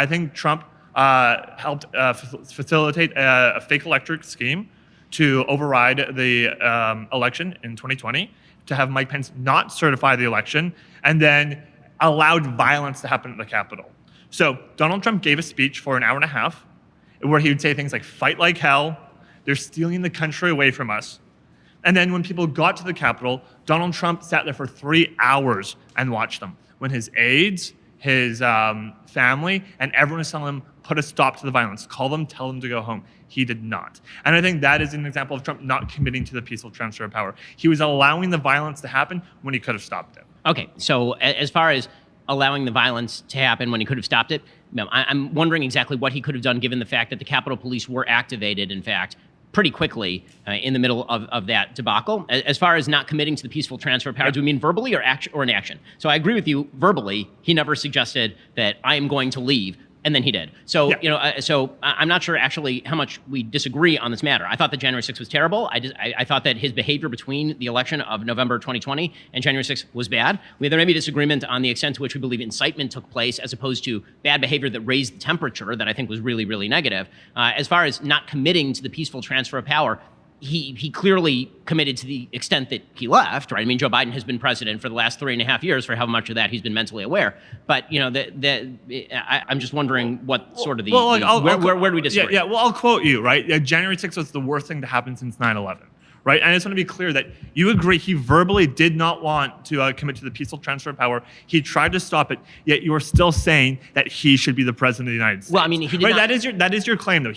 I think Trump helped facilitate a fake electric scheme to override the election in 2020, to have Mike Pence not certify the election, and then allowed violence to happen at the Capitol. So Donald Trump gave a speech for an hour and a half where he would say things like, "Fight like hell, they're stealing the country away from us." And then when people got to the Capitol, Donald Trump sat there for 3 hours and watched them. When his aides, his family, and everyone was telling him, put a stop to the violence, call them, tell them to go home. He did not. And I think that is an example of Trump not committing to the peaceful transfer of power. He was allowing the violence to happen when he could have stopped it. Okay, so as far as allowing the violence to happen when he could have stopped it, I'm wondering exactly what he could have done given the fact that the Capitol Police were activated, in fact, pretty quickly in the middle of that debacle. As far as not committing to the peaceful transfer of power, do we mean verbally or in action? So I agree with you. Verbally, he never suggested that I am going to leave, and then he did. So so I'm not sure actually how much we disagree on this matter. I thought that January 6th was terrible. I thought that his behavior between the election of November 2020 and January 6th was bad. There may be disagreement on the extent to which we believe incitement took place as opposed to bad behavior that raised the temperature that I think was really, really negative. As far as not committing to the peaceful transfer of power, he clearly committed to the extent that he left, right? I mean, Joe Biden has been president for the last 3.5 years, for how much of that he's been mentally aware. But, I'm just wondering what sort of where do we disagree? Well, I'll quote you, right? January 6th was the worst thing to happen since 9/11. Right? And I just want to be clear that you agree he verbally did not want to commit to the peaceful transfer of power. He tried to stop it, yet you are still saying that he should be the president of the United States. Well, I mean, he did right? not. That is your claim, though.